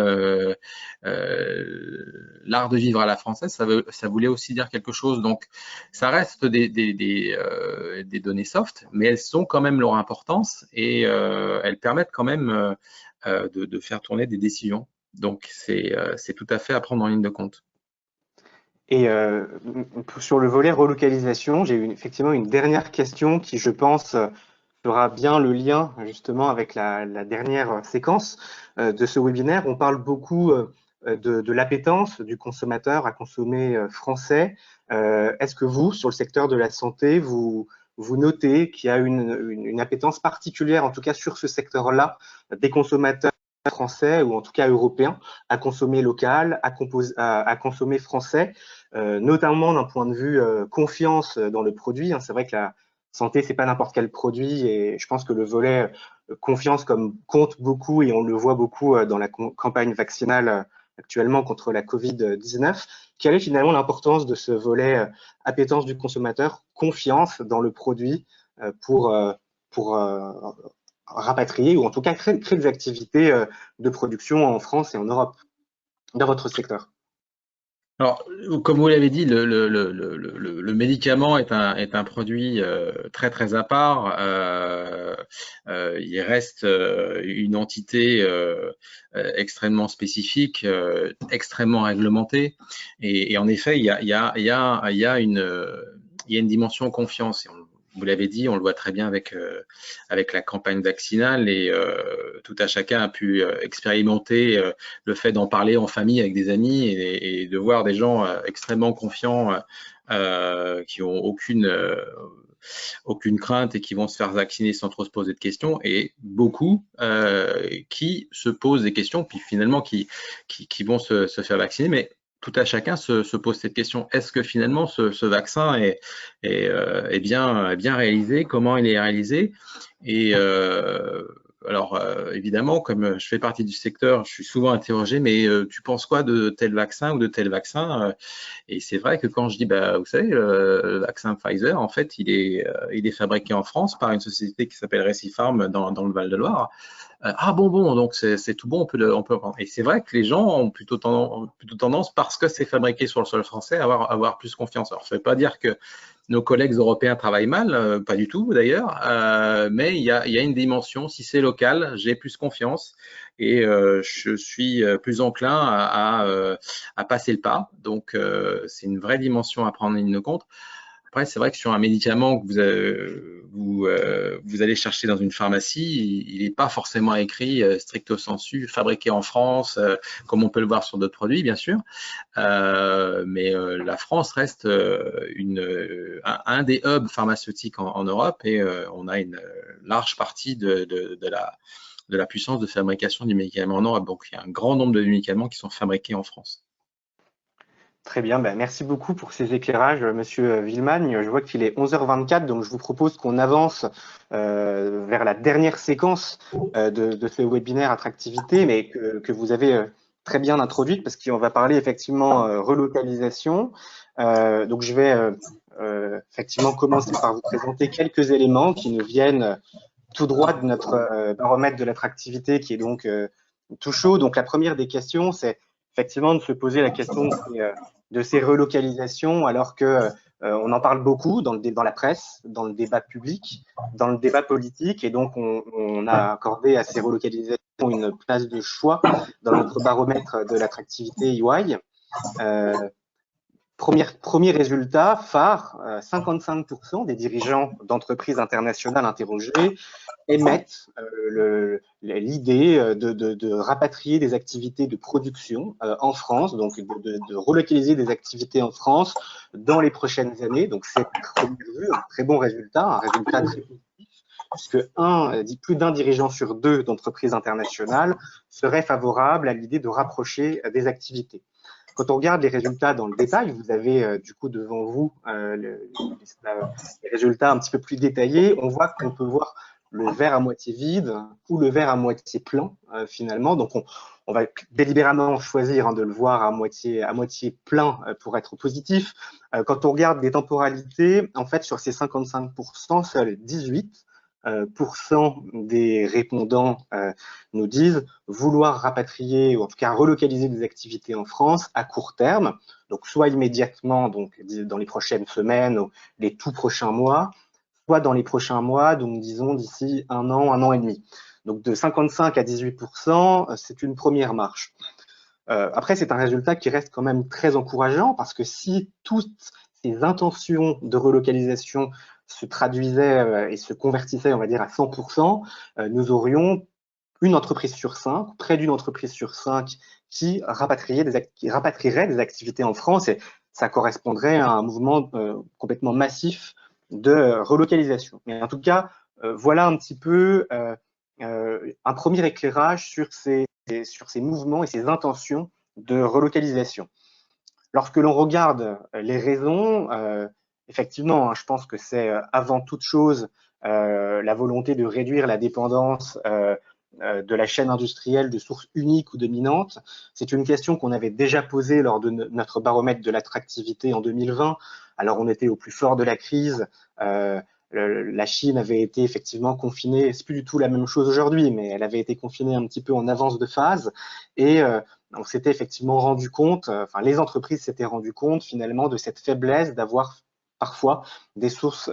l'art de vivre à la française, ça voulait aussi dire quelque chose. Donc ça reste des données soft, mais elles ont quand même leur importance, et elles permettent quand même de faire tourner des décisions. Donc c'est tout à fait à prendre en ligne de compte. Et sur le volet relocalisation, j'ai effectivement une dernière question qui, je pense, fera bien le lien justement avec la dernière séquence de ce webinaire. On parle beaucoup de l'appétence du consommateur à consommer français. Est-ce que vous, sur le secteur de la santé, vous notez qu'il y a une appétence particulière, en tout cas sur ce secteur-là, des consommateurs français, ou en tout cas européens, à consommer local, à consommer français, notamment d'un point de vue confiance dans le produit. C'est vrai que la santé, c'est pas n'importe quel produit, et je pense que le volet confiance compte beaucoup, et on le voit beaucoup dans la campagne vaccinale actuellement contre la Covid-19. Quelle est finalement l'importance de ce volet appétence du consommateur, confiance dans le produit pour rapatrier, ou en tout cas créer des activités de production en France et en Europe, dans votre secteur? Alors, comme vous l'avez dit, le médicament est un produit très très à part. Il reste une entité extrêmement spécifique, extrêmement réglementée, et en effet, il y a une dimension confiance. Et vous l'avez dit, on le voit très bien avec la campagne vaccinale, et tout à chacun a pu expérimenter le fait d'en parler en famille avec des amis, et de voir des gens extrêmement confiants qui ont aucune crainte et qui vont se faire vacciner sans trop se poser de questions, et beaucoup qui se posent des questions, puis finalement qui vont se faire vacciner, mais tout à chacun se pose cette question: est-ce que finalement ce vaccin est bien réalisé? Comment il est réalisé? Et alors évidemment, comme je fais partie du secteur, je suis souvent interrogé, mais tu penses quoi de tel vaccin ou de tel vaccin? Et c'est vrai que quand je dis, bah, vous savez, le vaccin Pfizer, en fait, il est fabriqué en France par une société qui s'appelle Recipharm dans le Val-de-Loire. Ah bon, donc c'est tout bon, on peut le prendre. Et c'est vrai que les gens ont plutôt tendance, parce que c'est fabriqué sur le sol français, à avoir plus confiance. Alors, ça ne veut pas dire que nos collègues européens travaillent mal, pas du tout d'ailleurs, mais il y a une dimension. Si c'est local, j'ai plus confiance, et je suis plus enclin à passer le pas. Donc c'est une vraie dimension à prendre en ligne de compte. Après, c'est vrai que sur un médicament que vous allez chercher dans une pharmacie, il n'est pas forcément écrit stricto sensu, fabriqué en France, comme on peut le voir sur d'autres produits, bien sûr. Mais la France reste un des hubs pharmaceutiques en Europe, et on a une large partie de la puissance de fabrication du médicament en Europe. Donc, il y a un grand nombre de médicaments qui sont fabriqués en France. Très bien, merci beaucoup pour ces éclairages, Monsieur Villemagne. Je vois qu'il est 11h24, donc je vous propose qu'on avance vers la dernière séquence de ce webinaire attractivité, mais que vous avez très bien introduite parce qu'on va parler effectivement relocalisation. Donc je vais effectivement commencer par vous présenter quelques éléments qui nous viennent tout droit de notre baromètre de l'attractivité qui est donc tout chaud. Donc la première des questions, c'est effectivement de se poser la question de ces relocalisations alors que on en parle beaucoup dans la presse, dans le débat public, dans le débat politique, et donc on a accordé à ces relocalisations une place de choix dans notre baromètre de l'attractivité EY. Premier résultat phare, 55% des dirigeants d'entreprises internationales interrogés émettent l'idée de rapatrier des activités de production en France, donc de relocaliser des activités en France dans les prochaines années. Donc c'est un très bon résultat, un résultat très positif, puisque plus d'un dirigeant sur deux d'entreprises internationales serait favorable à l'idée de rapprocher des activités. Quand on regarde les résultats dans le détail, vous avez du coup devant vous les résultats un petit peu plus détaillés. On voit qu'on peut voir le verre à moitié vide ou le verre à moitié plein finalement. Donc on va délibérément choisir de le voir à moitié plein pour être positif. Quand on regarde les temporalités, en fait sur ces 55%, seuls 18% des répondants nous disent vouloir rapatrier ou en tout cas relocaliser des activités en France à court terme, donc soit immédiatement, donc dans les prochaines semaines ou les tout prochains mois, soit dans les prochains mois, donc disons d'ici un an et demi. Donc de 55 à 18%, c'est une première marche. Après, c'est un résultat qui reste quand même très encourageant parce que si toutes ces intentions de relocalisation se traduisaient et se convertissaient, on va dire, à 100%, nous aurions une entreprise sur 5, près d'une entreprise sur 5 qui rapatrierait des activités en France, et ça correspondrait à un mouvement complètement massif de relocalisation. Mais en tout cas, voilà un petit peu un premier éclairage sur ces mouvements et ces intentions de relocalisation. Lorsque l'on regarde les raisons, effectivement, je pense que c'est avant toute chose la volonté de réduire la dépendance de la chaîne industrielle de sources uniques ou dominantes. C'est une question qu'on avait déjà posée lors de notre baromètre de l'attractivité en 2020. Alors, on était au plus fort de la crise. La Chine avait été effectivement confinée, c'est plus du tout la même chose aujourd'hui, mais elle avait été confinée un petit peu en avance de phase, et on s'était effectivement rendu compte, enfin les entreprises s'étaient rendu compte finalement de cette faiblesse d'avoir parfois des sources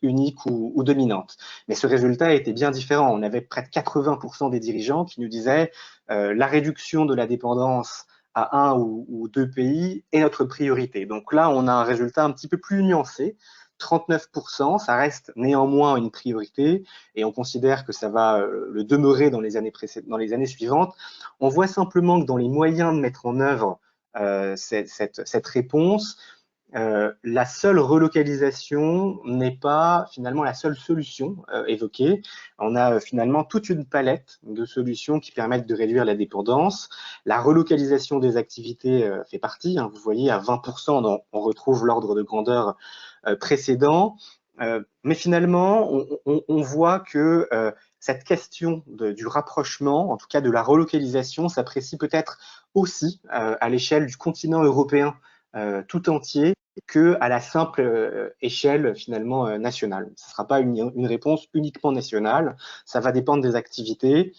uniques ou dominantes. Mais ce résultat était bien différent. On avait près de 80% des dirigeants qui nous disaient la réduction de la dépendance à un ou deux pays est notre priorité. Donc là, on a un résultat un petit peu plus nuancé. 39%, ça reste néanmoins une priorité et on considère que ça va le demeurer dans les années suivantes. On voit simplement que dans les moyens de mettre en œuvre cette réponse, la seule relocalisation n'est pas finalement la seule solution évoquée. On a finalement toute une palette de solutions qui permettent de réduire la dépendance. La relocalisation des activités fait partie. Vous voyez, à 20%, on retrouve l'ordre de grandeur précédent. Mais finalement, on voit que cette question du rapprochement, en tout cas de la relocalisation, s'apprécie peut-être aussi à l'échelle du continent européen tout entier que à la simple échelle finalement nationale. Ce ne sera pas une réponse uniquement nationale, ça va dépendre des activités.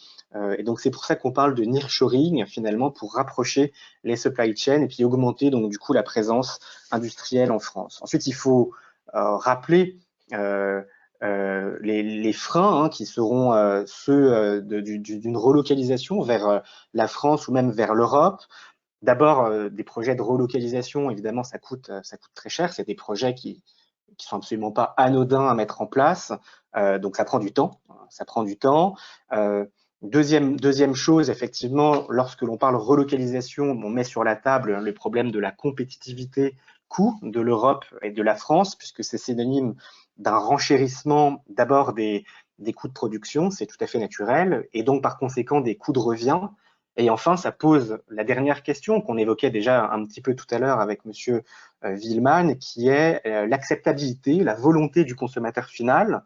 Et donc c'est pour ça qu'on parle de nearshoring finalement pour rapprocher les supply chains et puis augmenter donc du coup la présence industrielle en France. Ensuite, il faut rappeler les freins qui seront ceux d'une relocalisation vers la France ou même vers l'Europe. D'abord, des projets de relocalisation, évidemment, ça coûte très cher. C'est des projets qui sont absolument pas anodins à mettre en place. Donc, ça prend du temps. Deuxième chose, effectivement, lorsque l'on parle relocalisation, on met sur la table le problème de la compétitivité coût de l'Europe et de la France, puisque c'est synonyme d'un renchérissement d'abord des coûts de production, c'est tout à fait naturel, et donc par conséquent des coûts de revient. Et enfin, ça pose la dernière question qu'on évoquait déjà un petit peu tout à l'heure avec Monsieur Villeman, qui est l'acceptabilité, la volonté du consommateur final,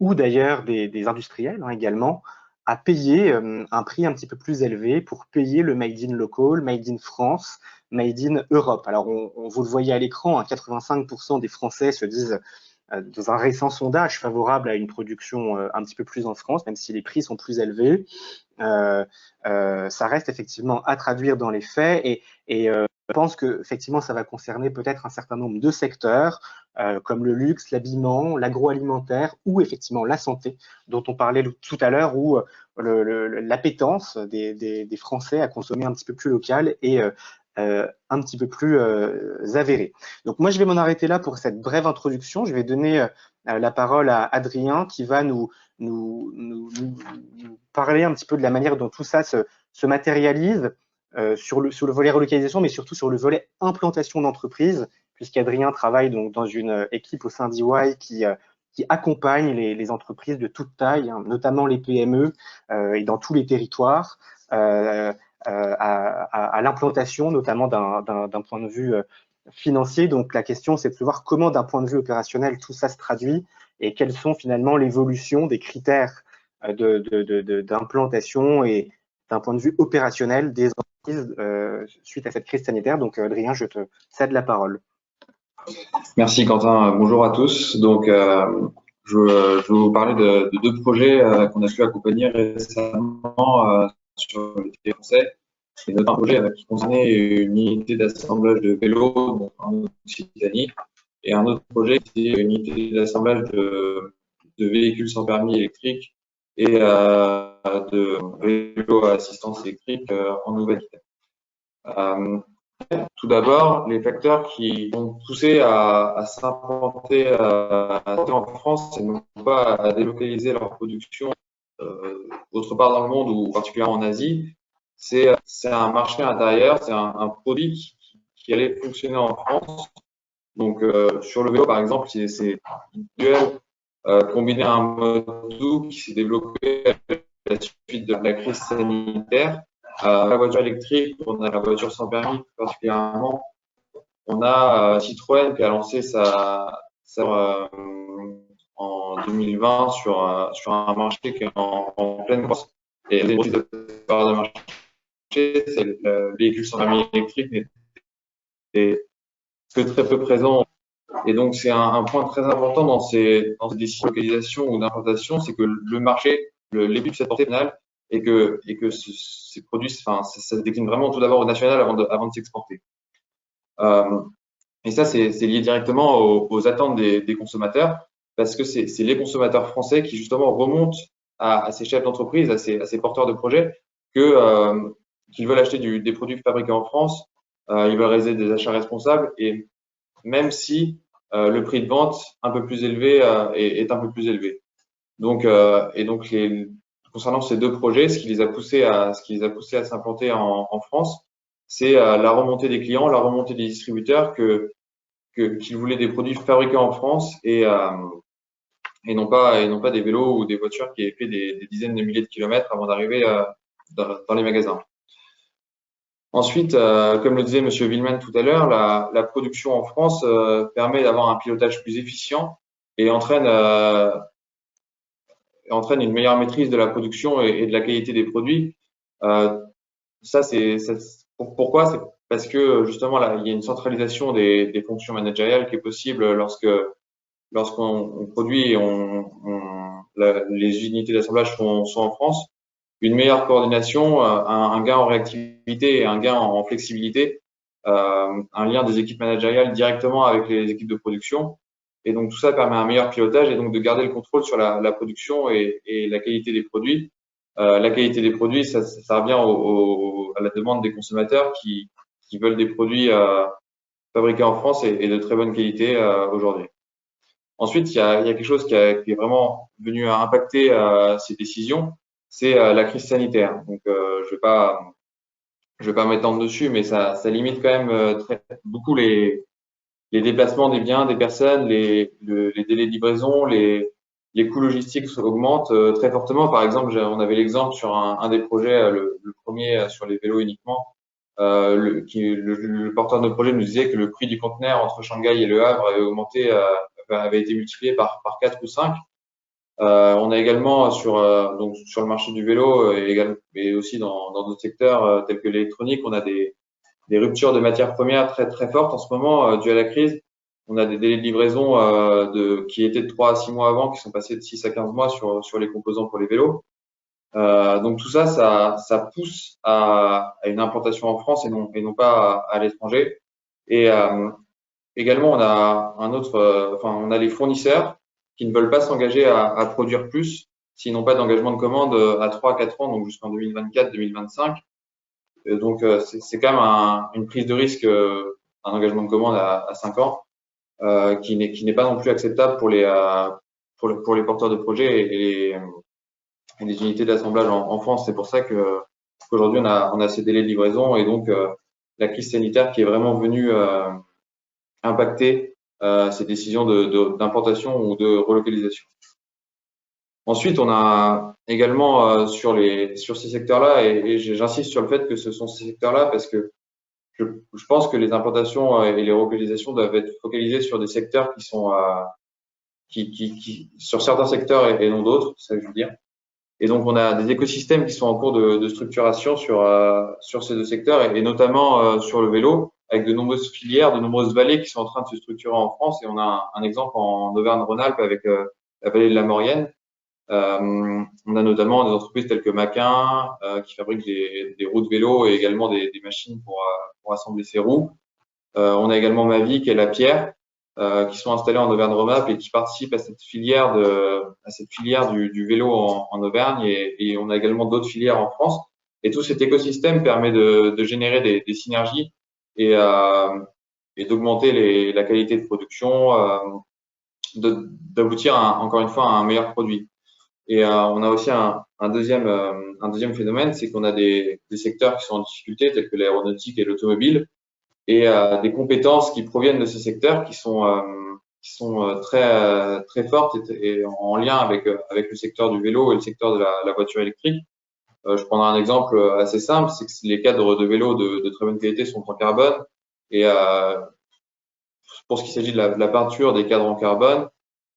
ou d'ailleurs des industriels également, à payer un prix un petit peu plus élevé pour payer le Made in Local, Made in France, Made in Europe. Alors, vous le voyez à l'écran, 85% des Français se disent, dans un récent sondage, favorables à une production un petit peu plus en France, même si les prix sont plus élevés. Ça reste effectivement à traduire dans les faits et je pense que effectivement ça va concerner peut-être un certain nombre de secteurs comme le luxe, l'habillement, l'agroalimentaire ou effectivement la santé dont on parlait tout à l'heure, où l'appétence des Français à consommer un petit peu plus local est un petit peu plus avérée. Donc moi je vais m'en arrêter là pour cette brève introduction. Je vais donner la parole à Adrien qui va nous parler un petit peu de la manière dont tout ça se matérialise sur le volet relocalisation, mais surtout sur le volet implantation d'entreprise, puisqu'Adrien travaille donc dans une équipe au sein d'EY qui accompagne les entreprises de toute taille, hein, notamment les PME et dans tous les territoires, à l'implantation, notamment d'un point de vue financier. Donc la question, c'est de savoir comment, d'un point de vue opérationnel, tout ça se traduit et quelles sont finalement l'évolution des critères d'implantation et d'un point de vue opérationnel des entreprises suite à cette crise sanitaire. Donc Adrien, je te cède la parole. Merci Quentin, bonjour à tous. Donc je vais vous parler de deux projets qu'on a pu accompagner récemment sur le territoire français. Et notamment un projet qui concernait une unité d'assemblage de vélos en Occitanie et un autre projet qui était une unité d'assemblage de véhicules sans permis électrique et de vélos à assistance électrique en Nouvelle-Aquitaine. Tout d'abord, les facteurs qui ont poussé à s'implanter en France et non pas à délocaliser leur production autre part dans le monde ou particulièrement en Asie, c'est un marché intérieur, c'est un produit qui allait fonctionner en France. Donc, sur le vélo, par exemple, c'est duel combiné à un mode doux qui s'est développé à la suite de la crise sanitaire. La voiture électrique, on a la voiture sans permis particulièrement. On a Citroën qui a lancé en 2020 sur un marché qui est en pleine croissance. Et les parts de marché, c'est le véhicule sans permis électrique est que très peu présent. Et donc, c'est un point très important dans ces délocalisations ou d'implantation, c'est que le marché, les buts de cette portée finale, et que ces produits, enfin, ça se décline vraiment tout d'abord au national avant de s'exporter. Et ça, c'est lié directement aux attentes des consommateurs, parce que c'est les consommateurs français qui justement remontent à ces chefs d'entreprise, à ces porteurs de projets, qu'ils veulent acheter des produits fabriqués en France, ils veulent réaliser des achats responsables, et même si le prix de vente un peu plus élevé est un peu plus élevé. Donc, concernant ces deux projets, ce qui les a poussés à s'implanter en France, c'est la remontée des clients, la remontée des distributeurs qu'ils voulaient des produits fabriqués en France et non pas des vélos ou des voitures qui aient fait des dizaines de milliers de kilomètres avant d'arriver dans les magasins. Ensuite, comme le disait Monsieur Villeman tout à l'heure, la production en France permet d'avoir un pilotage plus efficient et entraîne une meilleure maîtrise de la production et de la qualité des produits. Pourquoi? C'est parce que justement là, il y a une centralisation des fonctions managériales qui est possible lorsqu'on produit et les unités d'assemblage sont en France. Une meilleure coordination, un gain en réactivité et un gain en flexibilité, un lien des équipes managériales directement avec les équipes de production. Et donc, tout ça permet un meilleur pilotage et donc de garder le contrôle sur la production et la qualité des produits. La qualité des produits, ça revient à la demande des consommateurs qui veulent des produits fabriqués en France et de très bonne qualité aujourd'hui. Ensuite, il y a quelque chose qui est vraiment venu à impacter ces décisions, c'est la crise sanitaire. Donc, je vais pas m'étendre dessus, mais ça limite quand même beaucoup les déplacements des biens, des personnes, les délais de livraison, les coûts logistiques augmentent très fortement. Par exemple, on avait l'exemple sur un des projets, le premier sur les vélos uniquement, le porteur de projet nous disait que le prix du conteneur entre Shanghai et Le Havre avait augmenté, avait été multiplié par 4 ou 5. On a également donc sur le marché du vélo et aussi dans d'autres secteurs tels que l'électronique, on a des ruptures de matières premières très fortes en ce moment dues à la crise. On a des délais de livraison qui étaient de 3 à 6 mois avant, qui sont passés de 6 à 15 mois sur les composants pour les vélos. Donc tout ça pousse à une implantation en France et non pas à l'étranger. Et également, on a on a les fournisseurs qui ne veulent pas s'engager à produire plus s'ils n'ont pas d'engagement de commande à 3 à 4 ans, donc jusqu'en 2024-2025. Donc c'est quand même une prise de risque, un engagement de commande à 5 ans, qui n'est pas non plus acceptable pour les porteurs de projets et les unités d'assemblage en France. C'est pour ça qu'aujourd'hui on a ces délais de livraison et donc la crise sanitaire qui est vraiment venue impacter ces décisions d'implantation ou de relocalisation. Ensuite, on a également sur ces secteurs-là, et j'insiste sur le fait que ce sont ces secteurs-là parce que je pense que les implantations et les relocalisations doivent être focalisées sur des secteurs qui sont sur certains secteurs et non d'autres, c'est ça que je veux dire. Et donc, on a des écosystèmes qui sont en cours de structuration sur ces deux secteurs et notamment sur le vélo, avec de nombreuses filières, de nombreuses vallées qui sont en train de se structurer en France. Et on a un exemple en Auvergne-Rhône-Alpes avec la vallée de la Maurienne. On a notamment des entreprises telles que Maquin qui fabriquent des roues de vélo et également des machines pour assembler ces roues. On a également Mavic et La Pierre qui sont installés en Auvergne-Rhône-Alpes et qui participent à cette filière du vélo en Auvergne et on a également d'autres filières en France. Et tout cet écosystème permet de générer des synergies et d'augmenter la qualité de production, d'aboutir encore une fois à un meilleur produit. Et on a aussi un deuxième phénomène, c'est qu'on a des secteurs qui sont en difficulté, tels que l'aéronautique et l'automobile, et des compétences qui proviennent de ces secteurs qui sont très fortes et en lien avec le secteur du vélo et le secteur de la voiture électrique. Je prendrai un exemple assez simple, c'est que les cadres de vélo de très bonne qualité sont en carbone et pour ce qui s'agit de la peinture des cadres en carbone,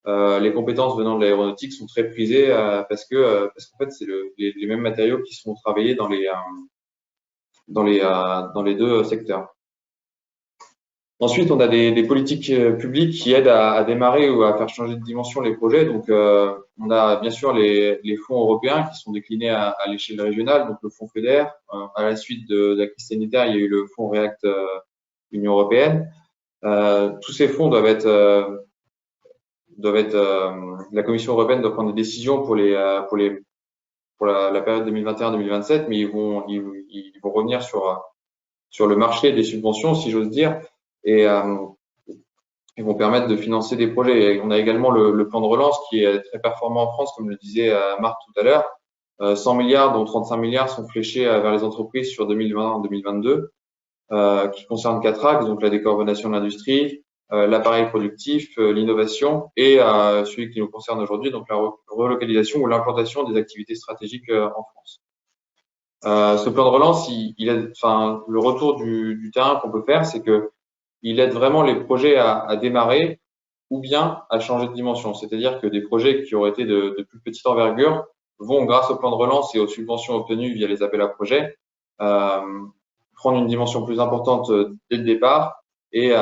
les compétences venant de l'aéronautique sont très prisées parce qu'en fait c'est les mêmes matériaux qui sont travaillés dans les deux secteurs. Ensuite, on a des politiques publiques qui aident à démarrer ou à faire changer de dimension les projets. Donc, on a bien sûr les fonds européens qui sont déclinés à l'échelle régionale, donc le fonds FEDER. À la suite de la crise sanitaire, il y a eu le fonds REACT Union européenne. Tous ces fonds doivent être la Commission européenne doit prendre des décisions pour la période 2021-2027, mais ils vont revenir sur le marché des subventions, si j'ose dire, et ils vont permettre de financer des projets. Et on a également le plan de relance qui est très performant en France, comme le disait Marc tout à l'heure. 100 milliards, dont 35 milliards sont fléchés vers les entreprises sur 2020-2022, qui concernent 4 axes, donc la décarbonation de l'industrie, l'appareil productif, l'innovation et celui qui nous concerne aujourd'hui, donc la relocalisation ou l'implantation des activités stratégiques en France. Ce plan de relance, le retour du terrain qu'on peut faire, c'est que il aide vraiment les projets à démarrer ou bien à changer de dimension. C'est-à-dire que des projets qui auraient été de plus petite envergure vont, grâce au plan de relance et aux subventions obtenues via les appels à projets, prendre une dimension plus importante dès le départ et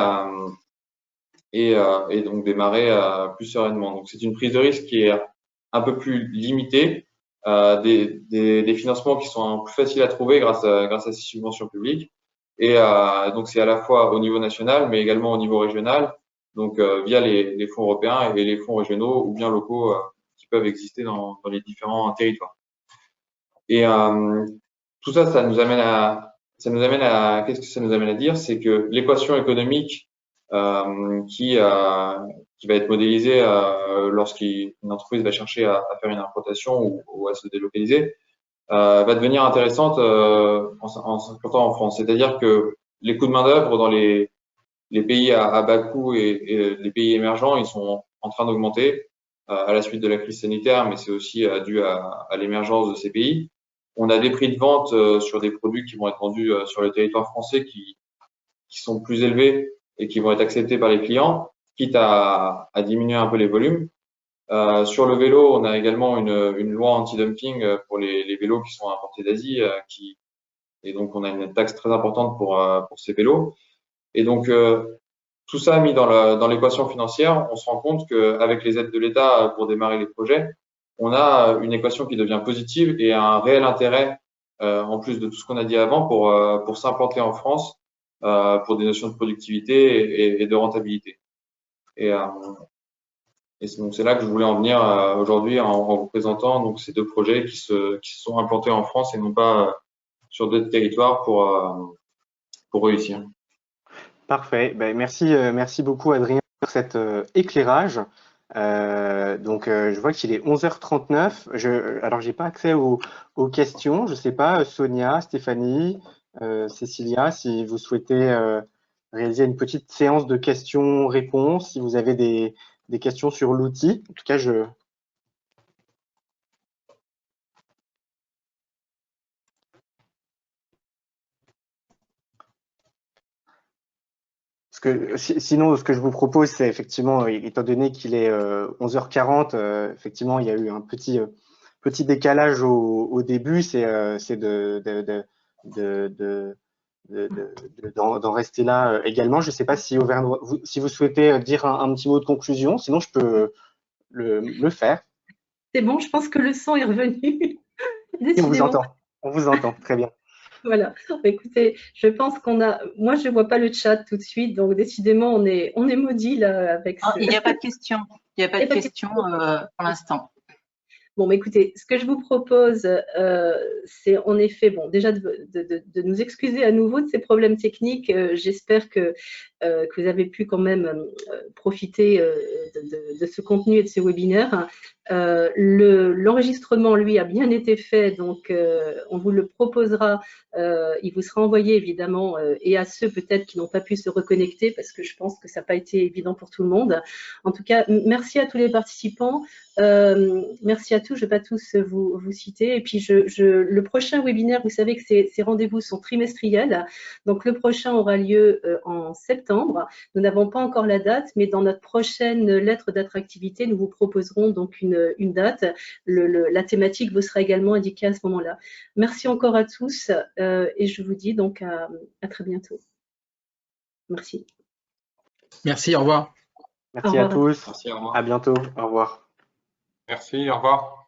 donc démarrer plus sereinement. Donc c'est une prise de risque qui est un peu plus limitée, des financements qui sont plus faciles à trouver grâce à ces subventions publiques. Et donc c'est à la fois au niveau national, mais également au niveau régional, donc via les fonds européens et les fonds régionaux ou bien locaux qui peuvent exister dans les différents territoires. Et tout ça, ça nous amène à qu'est-ce que ça nous amène à dire, c'est que l'équation économique qui va être modélisée lorsqu'une entreprise va chercher à faire une implantation ou à se délocaliser, va devenir intéressante en s'implantant en France. C'est-à-dire que les coûts de main-d'œuvre dans les pays à bas coût et les pays émergents, ils sont en train d'augmenter à la suite de la crise sanitaire, mais c'est aussi dû à l'émergence de ces pays. On a des prix de vente sur des produits qui vont être vendus sur le territoire français qui sont plus élevés et qui vont être acceptés par les clients, quitte à diminuer un peu les volumes. Sur le vélo, on a également une loi anti-dumping pour les vélos qui sont importés d'Asie, et donc on a une taxe très importante pour ces vélos. Et donc tout ça mis dans l'équation financière, on se rend compte qu'avec les aides de l'État pour démarrer les projets, on a une équation qui devient positive et un réel intérêt, en plus de tout ce qu'on a dit avant, pour s'implanter en France pour des notions de productivité et de rentabilité. Et donc c'est là que je voulais en venir aujourd'hui en vous présentant donc ces deux projets qui se sont implantés en France et non pas sur d'autres territoires pour réussir. Parfait. Ben, merci beaucoup Adrien pour cet éclairage. Je vois qu'il est 11h39. Alors, j'ai pas accès aux questions. Je sais pas, Sonia, Stéphanie, Cécilia, si vous souhaitez réaliser une petite séance de questions-réponses, si vous avez des questions sur l'outil. En tout cas, sinon, ce que je vous propose, c'est effectivement, étant donné qu'il est 11h40, effectivement, il y a eu un petit décalage au début, c'est d'en rester là également. Je ne sais pas si Auvergne, si vous souhaitez dire un petit mot de conclusion, sinon je peux le faire. C'est bon, je pense que le son est revenu. Et on vous entend, très bien. Voilà. Écoutez, je pense moi je vois pas le chat tout de suite, donc décidément on est maudit là avec. Il n'y a pas de questions. Il n'y a pas de questions pour l'instant. Bon, mais écoutez, ce que je vous propose, c'est en effet, bon, déjà de nous excuser à nouveau de ces problèmes techniques. J'espère que vous avez pu quand même profiter de ce contenu et de ces webinaires. L'enregistrement, lui, a bien été fait, donc on vous le proposera. Il vous sera envoyé, évidemment, et à ceux peut-être qui n'ont pas pu se reconnecter, parce que je pense que ça n'a pas été évident pour tout le monde. En tout cas, merci à tous les participants. Merci à tous, je ne vais pas tous vous citer. Et puis, le prochain webinaire, vous savez que ces rendez-vous sont trimestriels. Donc, le prochain aura lieu en septembre. Nous n'avons pas encore la date, mais dans notre prochaine lettre d'attractivité, nous vous proposerons donc une date. La thématique vous sera également indiquée à ce moment-là. Merci encore à tous et je vous dis donc à très bientôt. Merci. Merci, au revoir. Merci à tous. Merci, au revoir. À bientôt. Au revoir. Merci, au revoir.